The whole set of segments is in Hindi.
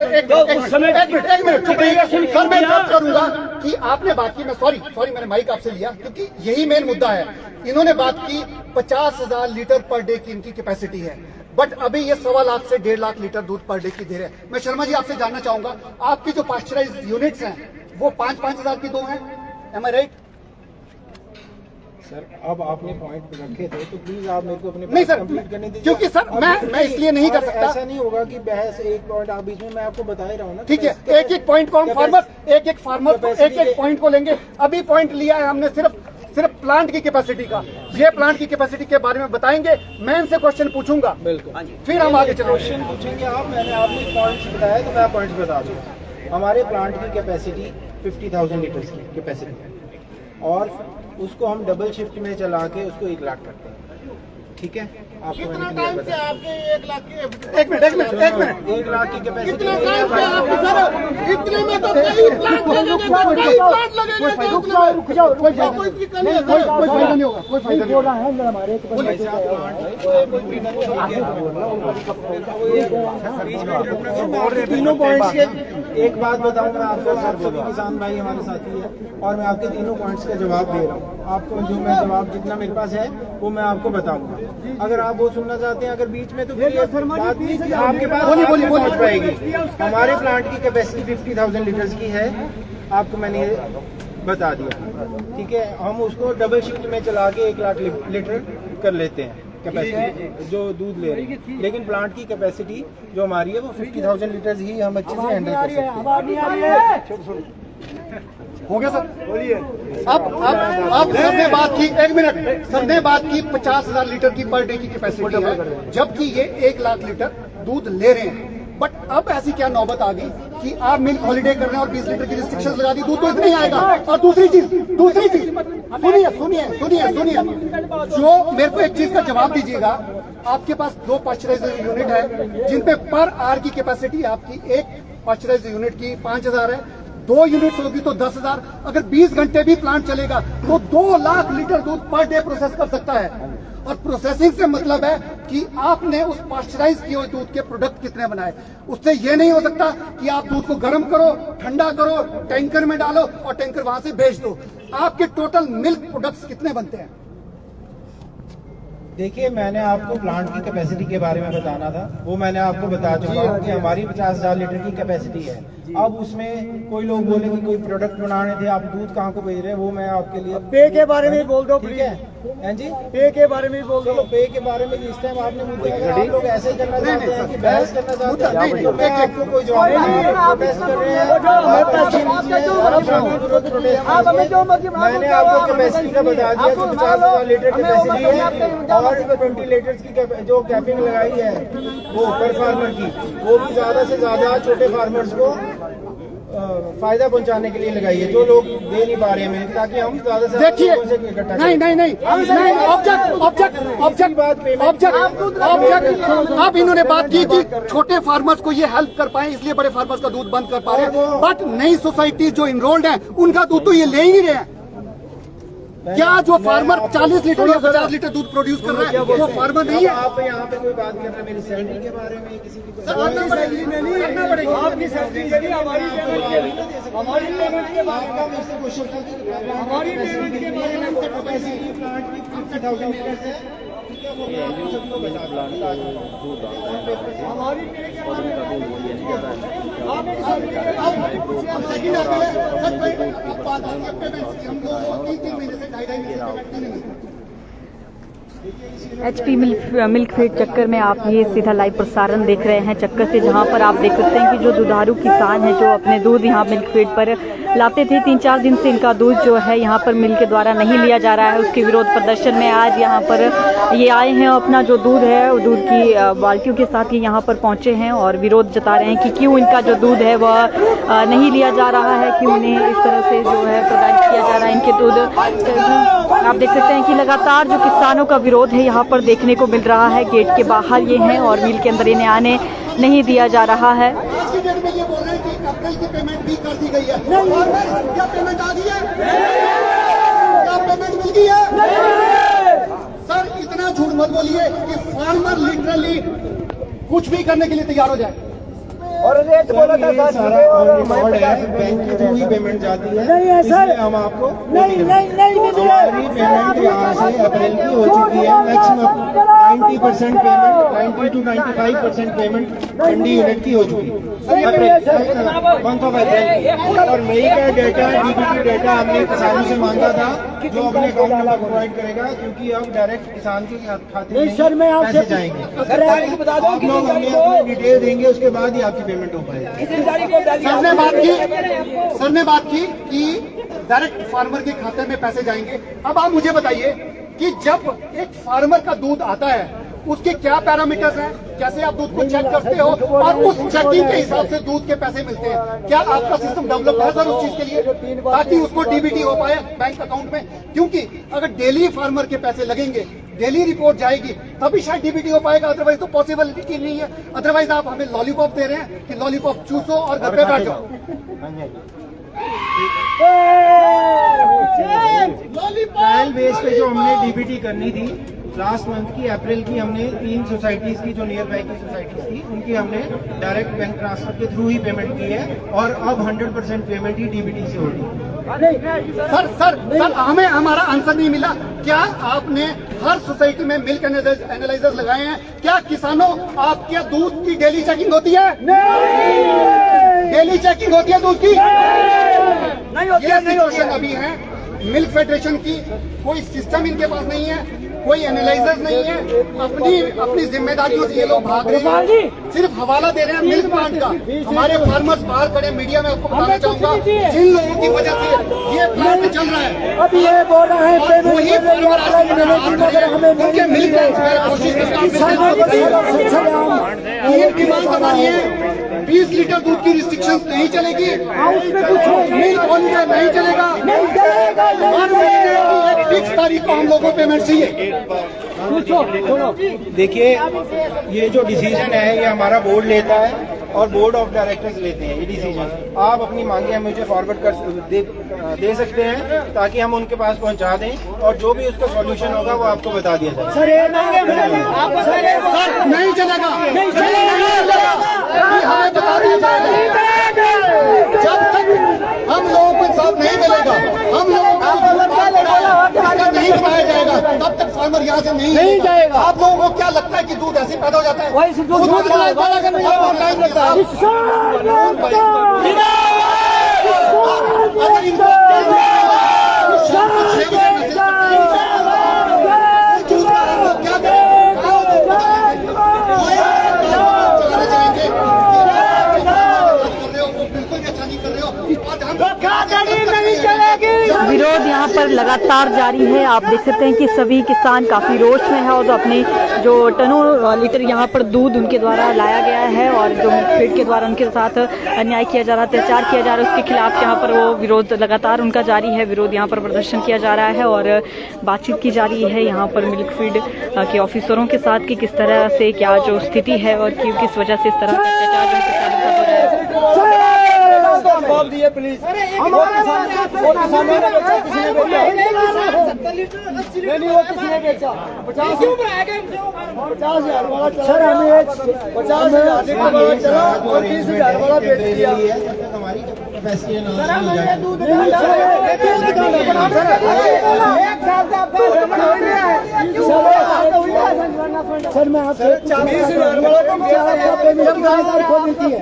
मिनट सर, मैं बात करूंगा कि आपने बात की, मैं सॉरी मैंने माइक आपसे लिया क्योंकि यही मेन मुद्दा है। इन्होंने बात की 50,000 लीटर पर डे की इनकी कैपेसिटी है, बट अभी ये 1.25 लाख से 1.5 लाख लीटर दूध पर डे की दे रहे हैं। मैं शर्मा जी आपसे जानना चाहूंगा, आपकी जो पास्चराइज यूनिट्स हैं वो 5-5 हजार की 2 हैं, एम आई राइट? सर अब आपने पॉइंट रखे थे तो प्लीज आप मेरे को अपने नहीं सर, कंप्लीट करने दीजिए। क्योंकि सर मैं इसलिए नहीं कर सकता। ऐसा नहीं होगा कि बहस एक पॉइंट आप बीच में, मैं आपको बता ही रहा हूँ ना। ठीक है, एक पॉइंट को हम एक पॉइंट को लेंगे। अभी पॉइंट लिया है हमने सिर्फ प्लांट की कैपेसिटी का। ये प्लांट की कैपेसिटी के बारे में बताएंगे, मैं इनसे क्वेश्चन पूछूंगा, बिल्कुल, फिर हम आगे चलेंगे। क्वेश्चन पूछेंगे आप। मैंने आपने पॉइंट्स बताया तो मैं पॉइंट्स बता दूँ। हमारे प्लांट की कैपेसिटी 50,000 लीटर्स की कैपेसिटी है और उसको हम डबल शिफ्ट में चला के उसको 1 लाख करते हैं। ठीक है, आपको कितना टाइम से आपके 1 लाख की एक मिनट 1 लाख की कैपेसिटी कितना टाइम से आपके सर इतने में तो कई प्लांट लगेगा, कई प्लांट लगेगा। कोई फायदा नहीं होगा, कोई फायदा नहीं होगा। तीनों पॉइंट्स के एक बात बताऊं मैं आपको, आप सभी किसान भाई हमारे साथी है और मैं आपके तीनों पॉइंट्स का जवाब दे रहा हूँ। आपको जो मैं जवाब जितना मेरे पास है वो मैं आपको बताऊंगा। अगर आप वो सुनना चाहते हैं अगर बीच में, तो फिर ये बात नहीं कि आपके पास नहीं पहुंच पाएगी। हमारे प्लांट की कैपेसिटी 50,000 लीटर्स की है, आपको मैंने बता दिया। ठीक है, हम उसको डबल शिफ्ट में चला के 1 लाख लीटर कर लेते हैं कैपेसिटी जो दूध ले रहे हैं। लेकिन प्लांट की कैपेसिटी जो हमारी है वो 50,000 लीटर्स ही हम अच्छे से हैंडल कर सकते हैं। हो गया सर, बोलिए। अब सबने बात की, 1 मिनट, सबने बात की 50,000 लीटर की पर डे की कैपेसिटी है, जबकि ये 1 लाख लीटर दूध ले रहे हैं। बट अब ऐसी क्या नौबत आ गई कि आप मिल्क हॉलिडे कर रहे हैं और 20 लीटर की रिस्ट्रिक्शंस लगा दी, दूध तो इतना ही आएगा। और दूसरी चीज सुनिए, जो मेरे को एक चीज का जवाब दीजिएगा, आपके पास 2 पास्चराइजर यूनिट है जिन पे पर आवर की कैपेसिटी आपकी एक पास्चराइजर यूनिट की 5,000 है, 2 यूनिट्स होगी तो 10,000। अगर 20 घंटे भी प्लांट चलेगा तो 2 लाख लीटर दूध पर डे प्रोसेस कर सकता है। और प्रोसेसिंग से मतलब है कि आपने उस पास्चराइज किए हुए दूध के प्रोडक्ट कितने बनाए। उससे ये नहीं हो सकता कि आप दूध को गर्म करो, ठंडा करो, टैंकर में डालो और टैंकर वहां से भेज दो। आपके टोटल मिल्क प्रोडक्ट्स कितने बनते हैं? देखिए, मैंने आपको प्लांट की कैपेसिटी के बारे में बताना था, वो मैंने आपको बता चुका हूँ कि हमारी 50,000 लीटर की कैपेसिटी है। अब उसमें कोई लोग बोले कि कोई प्रोडक्ट बनाने थे, आप दूध कहाँ को भेज रहे हैं, वो मैं आपके लिए पे के बारे में बोल दो, ठीक है जी, पे के बारे में बोल दो। चलो पे के बारे में जिस टाइम आपने मुद्दे, अगर आप लोग ऐसे ही करना चाहते हैं कि बहस करना चाहते हैं तो मैं आपको कोई जवाब नहीं, प्रोटेस्ट कर रहे हैं मैंने आपको कैपेसिटी का बता दिया कि 50,000 लीटर कैपेसिटी है और 20 लीटर्स की जो कैपिंग लगाई है वो पर फार्मर की, वो भी ज्यादा से ज्यादा छोटे फार्मर्स को फायदा पहुंचाने के लिए लगाई है, जो लोग दे नहीं पा रहे हैं मिल्क, ताकि हम ज्यादा से देखिए, नहीं ऑब्जेक्ट। अब इन्होंने बात की कि छोटे फार्मर्स को ये हेल्प कर पाए, इसलिए बड़े फार्मर्स का दूध बंद कर पा रहे हैं। बट नई सोसाइटी जो इनरोल्ड है उनका दूध तो ये ले ही नहीं रहे हैं। क्या जो फार्मर 40 लीटर या 50 लीटर दूध प्रोड्यूस कर रहा है वो फार्मर नहीं है? आप यहाँ पे कोई बात कर रहे हैं मेरी सैलरी के बारे में, किसी की आपकी सैलरी में नहीं करना पड़ेगा। आपकी सैलरी यदि हमारी पेमेंट के बारे में हमारी पेमेंट के बारे में कैपेसिटी प्लांट की 50,000 लीटर है, ठीक है, वो मैं आपको सबको बता दूंगा। HP मिल्कफेड चक्कर में आप ये सीधा लाइव प्रसारण देख रहे हैं चक्कर से, जहां पर आप देख सकते हैं कि जो दुधारू किसान हैं जो अपने दूध यहाँ मिल्कफेड पर लाते थे, 3-4 दिन से इनका दूध जो है यहाँ पर मिल के द्वारा नहीं लिया जा रहा है। उसके विरोध प्रदर्शन में आज यहाँ पर ये आए हैं, अपना जो दूध है दूध की बाल्टियों के साथ ये यहाँ पर पहुँचे हैं और विरोध जता रहे हैं कि क्यों इनका जो दूध है वह नहीं लिया जा रहा है, क्यों उन्हें इस तरह से जो है प्रदान किया जा रहा है इनके दूध। आप देख सकते हैं कि लगातार जो किसानों का विरोध है यहाँ पर देखने को मिल रहा है। गेट के बाहर ये हैं और मिल के अंदर इन्हें आने नहीं दिया जा रहा है। आज की डेट में ये बोल रहे हैं कि अप्रैल की पेमेंट भी कर दी गई है। क्या पेमेंट आ गई है? क्या पेमेंट मिल गई है? सर इतना झूठ मत बोलिए कि फार्मर लिटरली कुछ भी करने के लिए तैयार हो जाए। और रेट बोला था सारा रिकॉर्ड है, बैंक के थ्रू ही पेमेंट जाती है, इसलिए हम आपको नहीं हमारी पेमेंट यहाँ से अप्रैल की हो चुकी है। Maximum 90% payment, 90 to 95% payment Mandi unit की हो चुकी है मंथ ऑफ अप्रैल। और मई का डेटा, डीबीटी डेटा हमने किसानों से मांगा था, जो अपने अकाउंट नंबर प्रोवाइड करेगा, क्योंकि अब डायरेक्ट किसान के खाते में पैसे जाएंगे। आप लोग हमें अपनी डिटेल देंगे, उसके बाद ही आपकी पेमेंट हो पाएगी। सर ने बात की कि डायरेक्ट फार्मर के खाते में पैसे जाएंगे। अब आप मुझे बताइए कि जब एक फार्मर का दूध आता है उसके क्या पैरामीटर्स हैं, कैसे आप दूध को चेक करते हो और उस चेकिंग के हिसाब से दूध के पैसे मिलते हैं। क्या आपका सिस्टम डेवलप है सर उस चीज के लिए, ताकि उसको डीबीटी हो पाए बैंक अकाउंट में? क्योंकि अगर डेली फार्मर के पैसे लगेंगे, डेली रिपोर्ट जाएगी, तभी शायद डीबीटी हो पाएगा, अदरवाइज तो पॉसिबिलिटी नहीं है। अदरवाइज आप हमें लॉलीपॉप दे रहे हैं कि लॉलीपॉप चूसो और घर पे बैठ जाओ। ट्रायल बेस पे जो हमने डीबीटी करनी थी लास्ट मंथ की, अप्रैल की, हमने 3 सोसाइटीज की जो नियर बाई की सोसाइटीज थी उनकी हमने डायरेक्ट बैंक ट्रांसफर के थ्रू ही पेमेंट की है, और अब 100% पेमेंट ही डीबीटी से होगी। सर हमें हमारा आंसर नहीं मिला। क्या आपने हर सोसाइटी में मिल्क एनालाइजर लगाए हैं? क्या किसानों आपके दूध की डेली चेकिंग होती है? नहीं। डेली चेकिंग होती है दूध की? नहीं होती। ये सिचुएशन अभी है मिल्क फेडरेशन की। कोई सिस्टम इनके पास नहीं है, कोई एनालाइजर नहीं है। अपनी जिम्मेदारियों से ये लोग भाग रहे हैं, सिर्फ हवाला दे रहे हैं मिल्क प्लांट का। हमारे फार्मर्स बाहर खड़े, मीडिया में आपको बताना चाहूंगा, जिन लोगों की वजह से ये प्लांट चल रहा है, अब ये बोल रहे हैं वही फार्मर उनके मिल्क कोशिश करता है 20 लीटर दूध की रिस्ट्रिक्शन नहीं चलेगी, मिल्क हॉलिडे नहीं चलेगा। हर महीने की एक फिक्स तारीख को हम लोगों को पेमेंट चाहिए। देखिए, ये जो डिसीजन है ये हमारा बोर्ड लेता है और बोर्ड ऑफ डायरेक्टर्स लेते हैं ये डिसीजन। आप अपनी मांगे मुझे फॉरवर्ड कर दे सकते हैं ताकि हम उनके पास पहुंचा दें, और जो भी उसका सॉल्यूशन होगा वो आपको बता दिया जाए। सर नहीं चलेगा, नहीं चलेगा, हमें बता दिया जाएगा। जब तक हम लोगों को इंसाफ नहीं मिलेगा, हम लोगों को नहीं बताया जाएगा, तब तक फार्मर यहाँ से नहीं जाएगा। आप लोगों को क्या लगता है कि दूध ऐसे पैदा हो जाता है? विरोध यहाँ पर लगातार जारी है। आप देख सकते हैं कि सभी किसान काफ़ी रोष में है और अपने जो टनों लीटर यहाँ पर दूध उनके द्वारा लाया गया है और जो मिल्कफेड के द्वारा उनके साथ अन्याय किया जा रहा है, अत्याचार किया जा रहा है, उसके खिलाफ यहाँ पर वो विरोध लगातार उनका जारी है। विरोध यहाँ पर प्रदर्शन किया जा रहा है और बातचीत की जा रही है यहाँ पर मिल्कफीड के ऑफिसरों के साथ कि किस तरह से क्या जो स्थिति है और किस वजह से इस तरह का अत्याचार जो जवाब दिए प्लीज। नहीं वो किसी ने बेचा 50,000 वाला। सर हमें 50,000 चला और 30,000 वाला बेच दिया। हमारी सर मैं आपसे 40,000 वाला पेमेंट कितनी तारीख को मिलती है?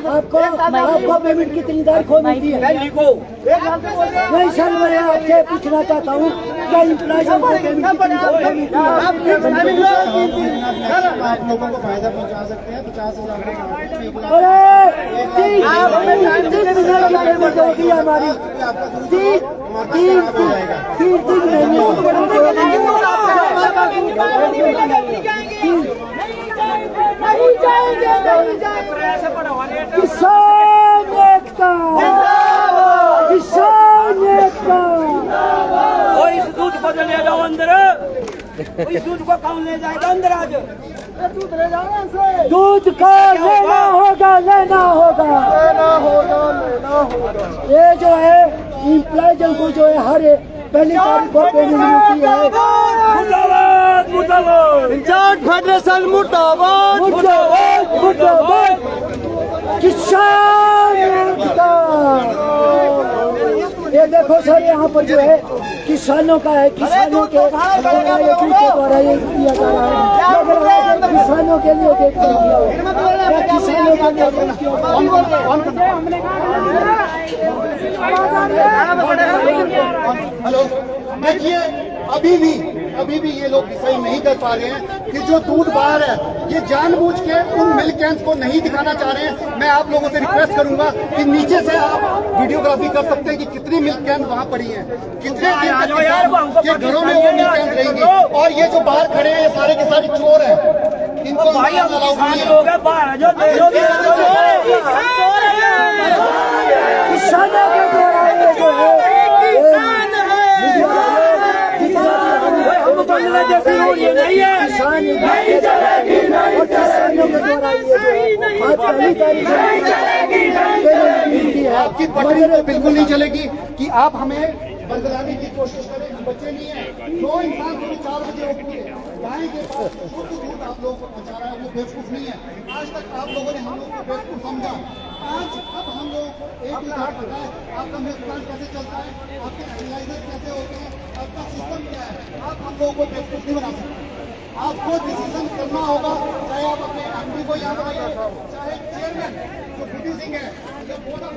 आपको पेमेंट कितनी तारीख को मिलती है? नहीं सर मैं आपसे पूछना चाहता हूँ क्या इम्प्लॉय को पेमेंट कितनी तारीख को मिलती है? आप लोगों को फायदा पहुंचा सकते हैं 50,000 होगी हमारी 3 किसान एकता, किसान एकता। और इस दूध को ले जाओ अंदर, इस दूध को कौन ले जाएगा अंदर? आज दूध ले जाओ से, दूध का लेना होगा, लेना होगा, लेना होगा, लेना होगा। ये जो है इम्प्लॉय को जो है हर पहली तारीख को पेमेंट मिलती है। मुर्दाबाद, मुर्दाबाद, इंचार्ज फेडरेशन मुर्दाबाद, मुर्दाबाद, मुर्दाबाद। किसान एकता। ये देखो सर, यहाँ पर जो है किसानों का है, किसानों के द्वारा ये किया जा रहा है। किसानों के लिए किसानों के हेलो, देखिए अभी भी ये लोग सही नहीं कर पा रहे हैं कि जो दूध बाहर है ये जानबूझ के उन मिल्क कैंस को नहीं दिखाना चाह रहे हैं। मैं आप लोगों से रिक्वेस्ट करूंगा कि नीचे से आप वीडियोग्राफी कर सकते हैं कि कितनी मिल्क कैन वहाँ पड़ी हैं, कितने के घरों में वो मिल्क कैन रहेंगी। और ये जो बाहर खड़े हैं ये सारे के सारे चोर हैं, इनको अलाउ नहीं है। किसानों के द्वारा ये जो है किसान और किसानों के द्वारा ये जो है आज पहली तारीख आपकी पटरी तो बिल्कुल नहीं चलेगी कि आप हमें बदलाने की कोशिश करें। बच्चे नहीं है, 2 इंसान को 4 बजे उठते हैं, गाय के पास शुद्ध दूध आप लोगों को पहुंचा रहा है, वो बेवकूफ नहीं है। आज तक आप लोगों ने हम लोग को बेवकूफ समझा। आज अब हम लोग एक उदाहरण पता है आपका मिल्क प्लांट कैसे चलता है, आपके एनालाइजर कैसे होते हैं, आपका सिस्टम क्या है। आप हम लोगों को बेवकूफ नहीं बना सकते। आपको डिसीजन करना होगा, चाहे आप अपने एमडी को यहाँ बनाइए, चाहे चेयरमैन जो बीपी सिंह है या बोर्ड ऑफ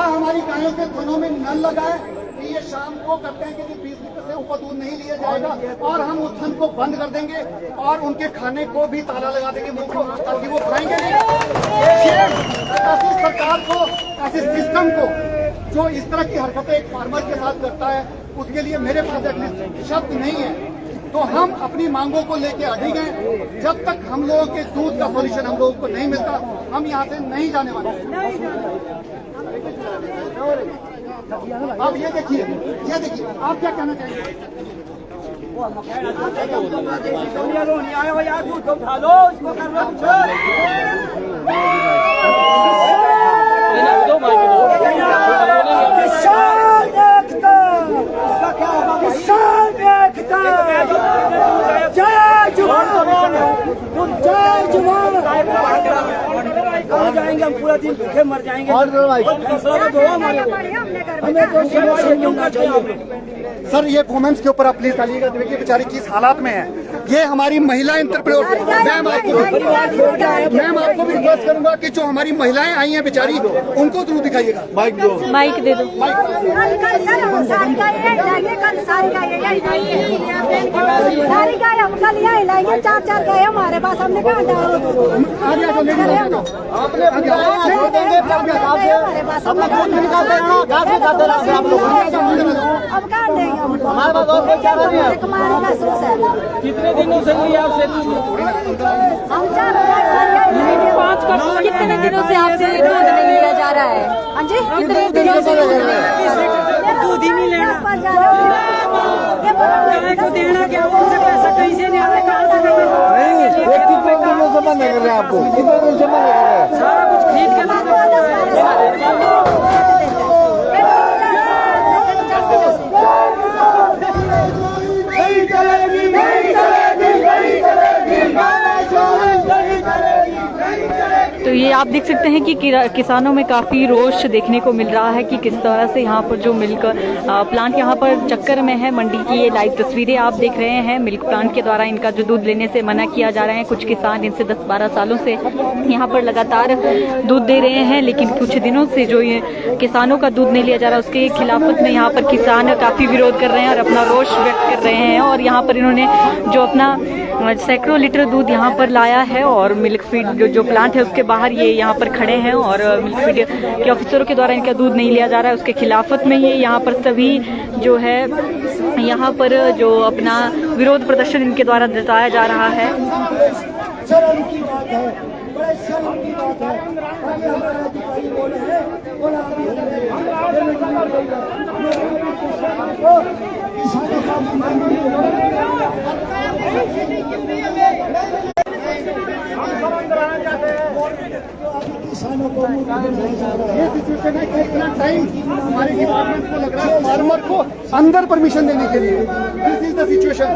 हमारी गायों के थनों में नल लगा है कि ये शाम को करते हैं कि 20 लीटर से ऊपर दूध नहीं लिया जाएगा और हम उस थन को बंद कर देंगे और उनके खाने को भी ताला लगा देंगे मुंह को, ताकि वो खाएंगे नहीं। ऐसी सरकार को, ऐसे सिस्टम को जो इस तरह की हरकतें एक फार्मर के साथ करता है, उसके लिए मेरे पास एटलीस्ट शब्द नहीं है। तो हम अपनी मांगों को लेके अड़े गए। जब तक हम लोगों के दूध का सॉल्यूशन हम लोगों को नहीं मिलता, हम यहाँ से नहीं जाने वाले। अब ये देखिए आप क्या कहना चाहेंगे? कहाँ जाएंगे हम? पूरा दिन भूखे मर जाएंगे। सर ये वुमेन्स के ऊपर आप प्लीज डालिएगा। देखिए बेचारी किस हालात में है। ये हमारी महिला एंटरप्रेन्योर। मैम आपको भी रिक्वेस्ट करूंगा कि जो हमारी महिलाएं आई हैं बेचारी, उनको जरूर दिखाइएगा। माइक दे दो। सारी गाय हम कल यहाँ लाएंगे, 4 गाय हमारे पास, हमने कहा अब कहाँ देंगे कितने दिनों से लिया आपसे? हम 4 कितने दिनों से आपसे दूध नहीं लिया जा रहा है? हाँ जी, कितने दिनों से दूध ही नहीं लेना को देना क्या? उनसे पैसा कहीं से नहीं आता। जमा नहीं कर रहे हैं आपको, कितने दिन जमा नहीं कर रहे हैं? सारा कुछ खरीद के तो ये आप देख सकते हैं कि किसानों में काफ़ी रोष देखने को मिल रहा है कि किस तरह से यहाँ पर जो मिल्क प्लांट यहाँ पर चक्कर में है मंडी की, ये लाइव तस्वीरें आप देख रहे हैं। मिल्क प्लांट के द्वारा इनका जो दूध लेने से मना किया जा रहा है। कुछ किसान इनसे 10-12 सालों से यहाँ पर लगातार दूध दे रहे हैं, लेकिन कुछ दिनों से जो ये किसानों का दूध नहीं लिया जा रहा, उसके खिलाफत में यहाँ पर किसान काफ़ी विरोध कर रहे हैं और अपना रोष व्यक्त कर रहे हैं। और यहाँ पर इन्होंने जो अपना सैकड़ों लीटर दूध यहाँ पर लाया है और मिल्क फीड जो प्लांट है उसके बाहर ये यहाँ पर खड़े हैं और मिल्क फीड के ऑफिसरों के द्वारा इनका दूध नहीं लिया जा रहा है, उसके खिलाफत में ये यहाँ पर सभी जो है यहाँ पर जो अपना विरोध प्रदर्शन इनके द्वारा जताया जा रहा है। शर्म की बात है, बड़े शर्म की बात है। अभी हमारा अधिकारी बोले हैं, बोला किसानों का किसानों को नहीं जा रहा है। ये सिचुएशन है कि इतना टाइम हमारे डिपार्टमेंट को लग रहा है फार्मर को अंदर परमिशन देने के लिए। This is the situation.